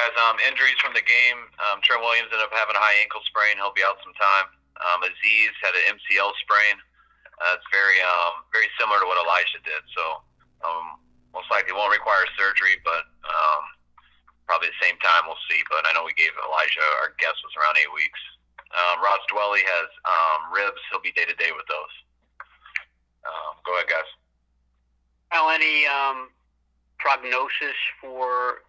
guys. Injuries from the game. Trent Williams ended up having a high ankle sprain. He'll be out some time. Aziz had an MCL sprain. It's very similar to what Elijah did. So most likely won't require surgery, but probably the same time we'll see. But I know we gave Elijah, our guess was around 8 weeks. Ross Dwelly has ribs. He'll be day-to-day with those. Go ahead, guys. Al, any prognosis for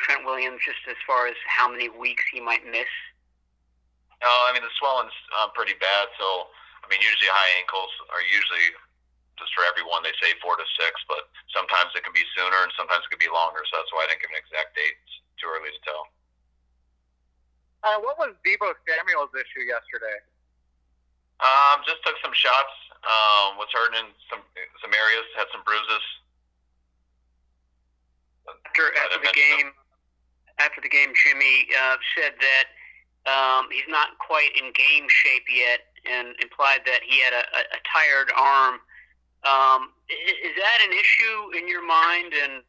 Trent Williams, just as far as how many weeks he might miss? I mean, the swelling's pretty bad. So, I mean, usually high ankles are usually, just for everyone, they say 4 to 6, but sometimes it can be sooner and sometimes it can be longer. So that's why I didn't give an exact date. It's too early to tell. What was Debo Samuel's issue yesterday? Just took some shots. Was hurting in some areas. Had some bruises. After the game, Jimmy said that he's not quite in game shape yet, and implied that he had a tired arm. Is that an issue in your mind, and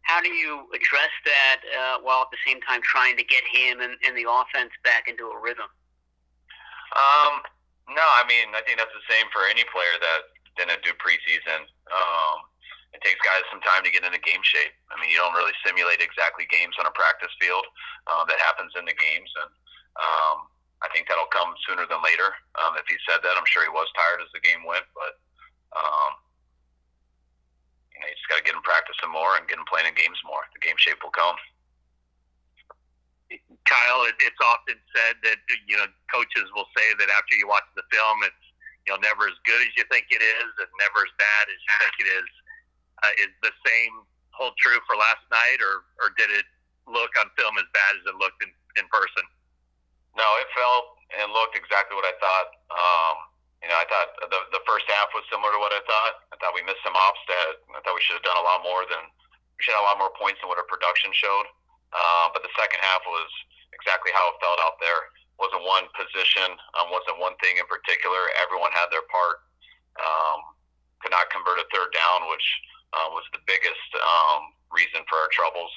how do you address that while at the same time trying to get him and the offense back into a rhythm? No, I mean, I think that's the same for any player that didn't do preseason. It takes guys some time to get into game shape. I mean, you don't really simulate exactly games on a practice field. That happens in the games, and I think that'll come sooner than later. If he said that, I'm sure he was tired as the game went, but you just got to get him practicing more and get him playing in games more. The game shape will come. Kyle, it's often said that coaches will say that after you watch the film, it's never as good as you think it is, and never as bad as you think it is. Is the same hold true for last night, or did it look on film as bad as it looked in person? No, it felt and looked exactly what I thought. I thought the first half was similar to what I thought. I thought we missed some ops that I thought we should have done a lot more points than what our production showed. But the second half was exactly how it felt out there. Wasn't one position, wasn't one thing in particular. Everyone had their part. Could not convert a third down, which was the biggest reason for our troubles.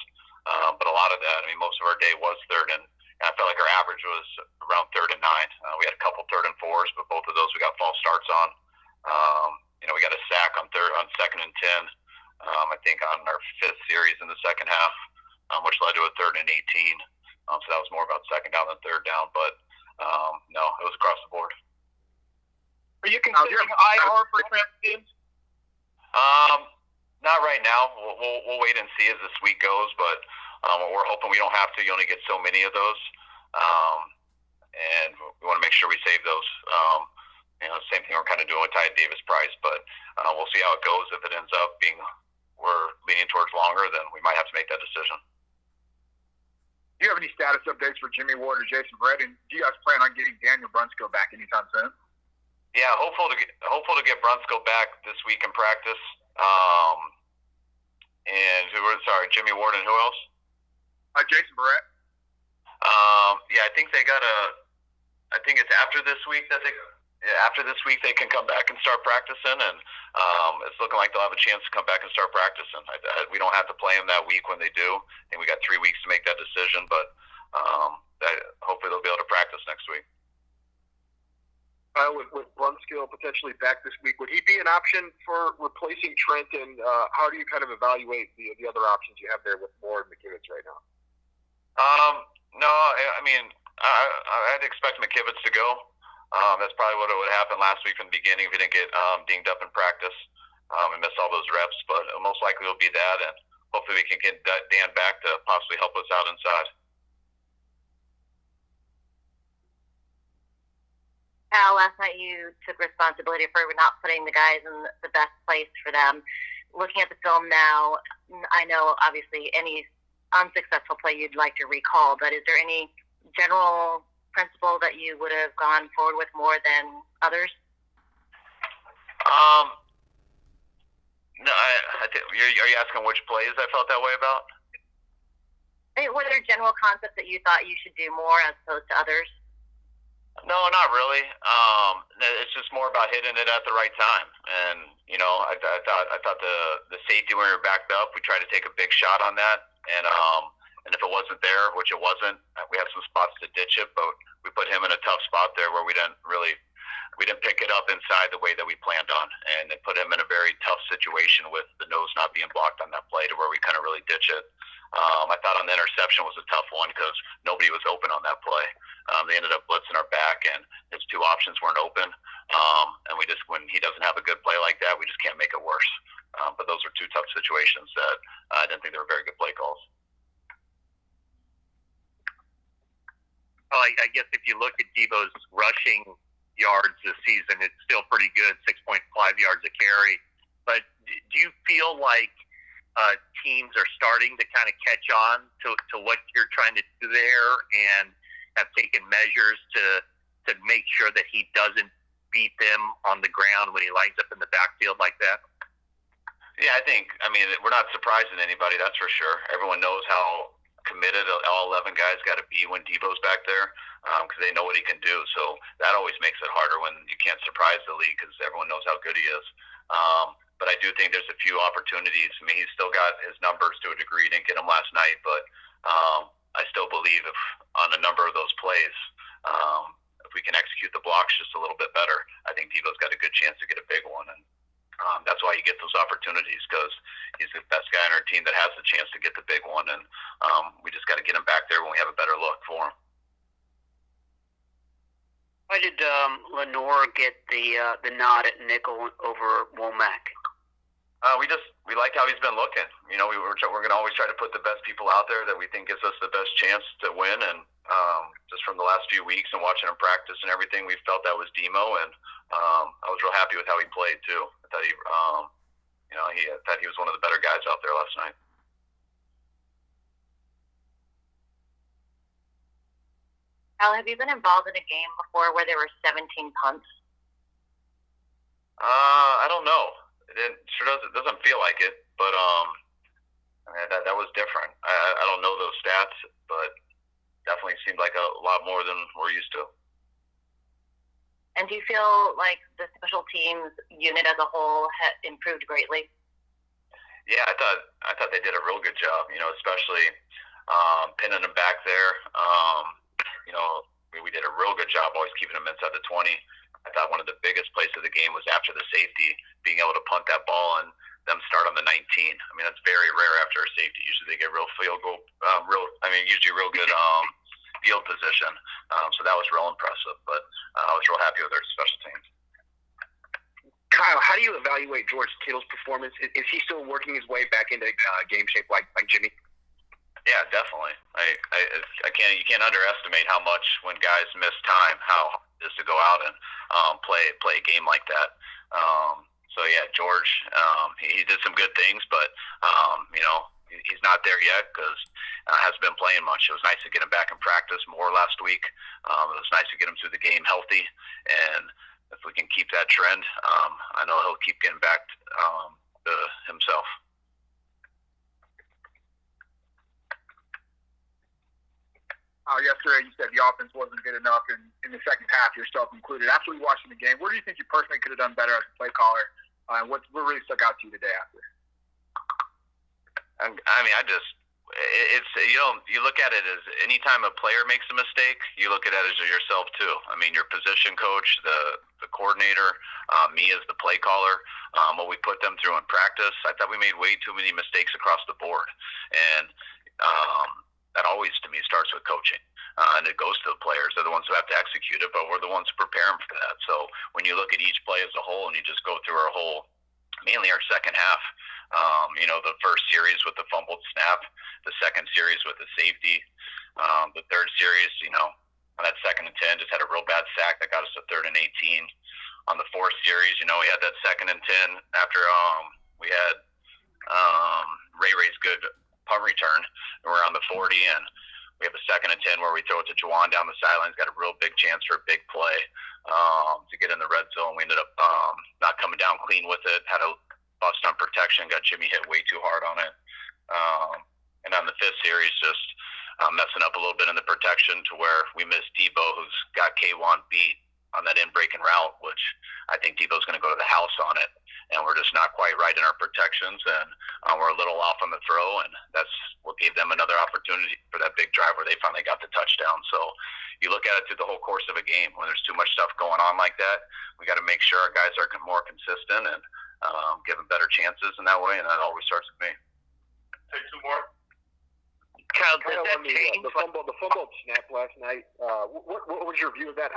But a lot of that, I mean, most of our day was third, and I felt like our average was around 3rd and 9. We had a couple 3rd and 4s, but both of those we got false starts on. We got a sack on 2nd and 10. I think on our 5th series in the second half, which led to a 3rd and 18. So that was more about 2nd down than 3rd down. But no, it was across the board. Are you considering IR for Trent Williams? Not right now. We'll wait and see as this week goes, but we're hoping we don't have to. You only get so many of those, and we want to make sure we save those. Same thing we're kind of doing with Ty Davis Price, but we'll see how it goes. If it ends up being we're leaning towards longer, then we might have to make that decision. Do you have any status updates for Jimmy Ward or Jason Verrett? And do you guys plan on getting Daniel Brunskill back anytime soon? Yeah, hopeful to get Brunskill back this week in practice. And Jimmy Ward and who else? Jason Verrett. Yeah, I think it's after this week that they can come back and start practicing, and it's looking like they'll have a chance to come back and start practicing. We don't have to play them that week when they do, and we got 3 weeks to make that decision, but hopefully they'll be able to practice next week. With Brunskill potentially back this week, would he be an option for replacing Trent, and how do you kind of evaluate the other options you have there with Moore and McKivitz right now? No, I mean, I'd expect McKivitz to go. That's probably what would happen last week from the beginning if he didn't get dinged up in practice and miss all those reps. But most likely it'll be that, and hopefully we can get Dan back to possibly help us out inside. Al, last night you took responsibility for not putting the guys in the best place for them. Looking at the film now, I know obviously any unsuccessful play you'd like to recall, but is there any general principle that you would have gone forward with more than others? No, I think, are you asking which plays I felt that way about? Were there general concepts that you thought you should do more as opposed to others? No, not really. It's just more about hitting it at the right time. And I thought the safety when we were backed up, we tried to take a big shot on that, and And if it wasn't there, which it wasn't, we had some spots to ditch it, but we put him in a tough spot there where we didn't pick it up inside the way that we planned on, and it put him in a very tough situation with the nose not being blocked on that play to where we kind of really ditch it. I thought on the interception was a tough one because nobody was open on that play. They ended up blitzing our back, and his two options weren't open. And we just, when he doesn't have a good play like that, we just can't make it worse. But those are two tough situations that I didn't think they were very good play calls. Well, I guess if you look at Deebo's rushing yards this season, it's still pretty good, 6.5 yards a carry. But do you feel like teams are starting to kind of catch on to what you're trying to do there and have taken measures to make sure that he doesn't beat them on the ground when he lines up in the backfield like that? Yeah, I mean, we're not surprising anybody, that's for sure. Everyone knows how committed all 11 guys got to be when Deebo's back there because they know what he can do. So that always makes it harder when you can't surprise the league because everyone knows how good he is. But I do think there's a few opportunities. I mean, he's still got his numbers to a degree. Didn't get them last night, but I still believe if on a number of those plays, if we can execute the blocks just a little bit better, I think Deebo's got a good chance to get a big one. And that's why you get those opportunities because he's the best guy on our team that has the chance to get the big one. And we just got to get him back there when we have a better look for him. Why did Lenore get the nod at nickel over Womack? We like how he's been looking. You know, we're going to always try to put the best people out there that we think gives us the best chance to win. And just from the last few weeks and watching him practice and everything, we felt that was Demo. And I was real happy with how he played too. I thought I thought he was one of the better guys out there last night. Al, have you been involved in a game before where there were 17 punts? I don't know. It doesn't feel like it, but that was different. I don't know those stats, but definitely seemed like a lot more than we're used to. And do you feel like the special teams unit as a whole had improved greatly? Yeah, I thought they did a real good job. You know, especially pinning them back there. You know, we did a real good job always keeping them inside the 20. I thought one of the biggest plays of the game was after the safety, being able to punt that ball and them start on the 19. I mean, that's very rare after a safety. Usually they get real field goal, usually real good field position. So that was real impressive. But I was real happy with their special teams. Kyle, how do you evaluate George Kittle's performance? Is he still working his way back into game shape like Jimmy? Yeah, definitely. You can't underestimate how much when guys miss time, how it is to go out and play a game like that. So yeah, George, he did some good things, but you know, he's not there yet because hasn't been playing much. It was nice to get him back in practice more last week. It was nice to get him through the game healthy, and if we can keep that trend, I know he'll keep getting back to himself. Yesterday, you said the offense wasn't good enough, and in the second half, yourself included. After we watched the game, where do you think you personally could have done better as a play caller? What really stuck out to you today after? I mean, you look at it as any time a player makes a mistake, you look at it as yourself too. I mean, your position coach, the coordinator, me as the play caller, what we put them through in practice. I thought we made way too many mistakes across the board, and that always, to me, starts with coaching. And it goes to the players. They're the ones who have to execute it, but we're the ones who prepare them for that. So when you look at each play as a whole and you just go through mainly our second half, you know, the first series with the fumbled snap, the second series with the safety, the third series, you know, on that 2nd and 10, just had a real bad sack that got us to 3rd and 18. On the fourth series, you know, we had that 2nd and 10 after we had Ray's good punt return. We're on the 40, and we have a 2nd and 10 where we throw it to Juwan down the sidelines. Got a real big chance for a big play to get in the red zone. We ended up not coming down clean with it. Had a bust on protection. Got Jimmy hit way too hard on it. And on the 5th series, just messing up a little bit in the protection to where we missed Debo, who's got K1 beat on that in-breaking route, which I think Debo's going to go to the house on it. And we're just not quite right in our protections, and we're a little off on the throw, and that's what gave them another opportunity for that big drive where they finally got the touchdown. So you look at it through the whole course of a game. When there's too much stuff going on like that, we got to make sure our guys are more consistent and give them better chances in that way, and that always starts with me. Take two more. Kyle, does Kyle, that on change? the fumble snap last night. What was your view of that?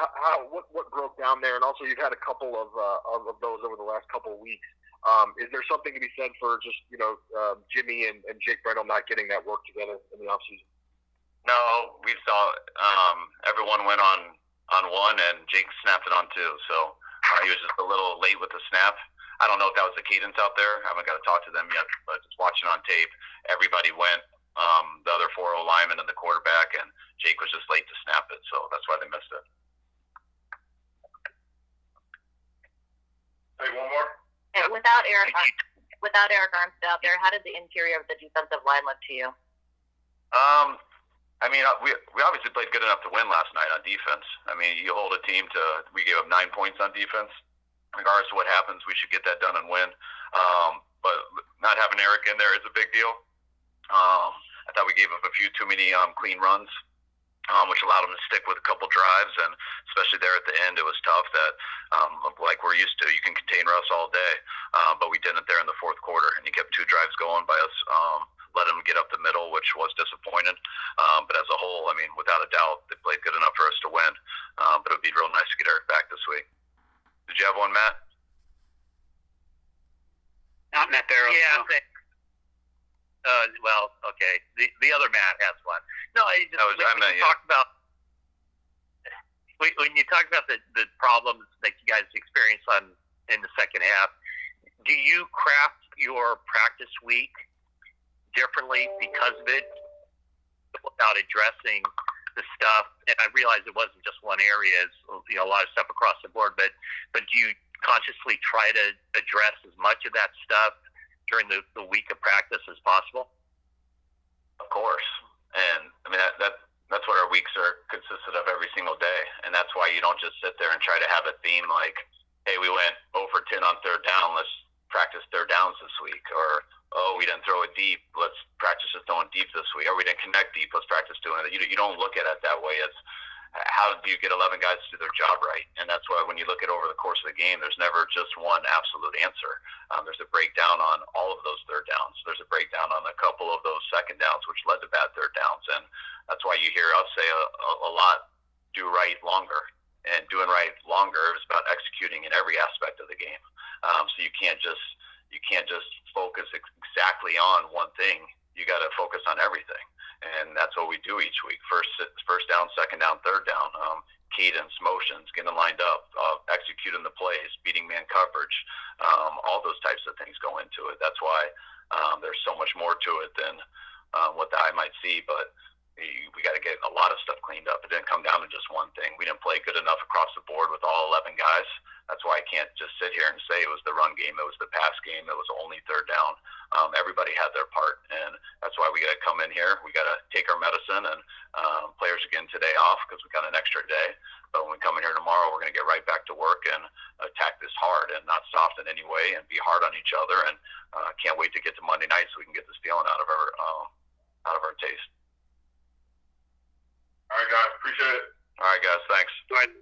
What broke down there? And also, you've had a couple of those over the last couple of weeks. Is there something to be said for just Jimmy and Jake Brendel not getting that work together in the offseason? No, we saw everyone went on one, and Jake snapped it on two. So he was just a little late with the snap. I don't know if that was the cadence out there. I haven't got to talk to them yet, but just watching on tape, everybody went. The other 4 linemen and the quarterback, and Jake was just late to snap it, so that's why they missed it. Hey, one more. And without Eric Armstead out there, how did the interior of the defensive line look to you? I mean, we obviously played good enough to win last night on defense. I mean, you hold a team to, we gave up 9 points on defense. Regardless of what happens, we should get that done and win. But not having Eric in there is a big deal. I thought we gave up a few too many clean runs, which allowed them to stick with a couple drives, and especially there at the end, it was tough that, like we're used to, you can contain Russ all day, but we didn't there in the fourth quarter, and he kept 2 drives going by us, let him get up the middle, which was disappointing. But as a whole, I mean, without a doubt, they played good enough for us to win, but it would be real nice to get Eric back this week. Did you have one, Matt? Not Matt Barrow. Yeah. No. Well, okay. The other Matt has one. No, when you talk about the problems that you guys experienced in the second half, do you craft your practice week differently because of it without addressing the stuff? And I realize it wasn't just one area; it's a lot of stuff across the board. But do you consciously try to address as much of that stuff during the week of practice as possible? Of course. And I mean, that's what our weeks are consisted of every single day. And that's why you don't just sit there and try to have a theme like, hey, we went 0 for 10 on third down, let's practice third downs this week. Or, oh, we didn't throw it deep, let's practice just throwing deep this week. Or we didn't connect deep, let's practice doing it. You don't look at it that way. It's how do you get 11 guys to do their job right? And that's why when you look at over the course of the game, there's never just one absolute answer. There's a breakdown on all of those third downs. There's a breakdown on a couple of those second downs, which led to bad third downs. And that's why you hear us say a lot, do right longer. And doing right longer is about executing in every aspect of the game. So you can't just focus exactly on one thing. You got to focus on everything. And that's what we do each week. First down, second down, third down, cadence, motions, getting lined up, executing the plays, beating man coverage, all those types of things go into it. That's why there's so much more to it than what the eye might see. But we got to get a lot of stuff cleaned up. It didn't come down to just one thing. We didn't play good enough across the board with all 11 guys. That's why I can't just sit here and say it was the run game, it was the pass game, it was only third down. Everybody had their part, and that's why we got to come in here. We got to take our medicine, and players are getting today off because we got an extra day. But when we come in here tomorrow, we're going to get right back to work and attack this hard and not soft in any way and be hard on each other. And can't wait to get to Monday night so we can get this feeling out of our taste. All right, guys. Appreciate it. All right, guys. Thanks. All right.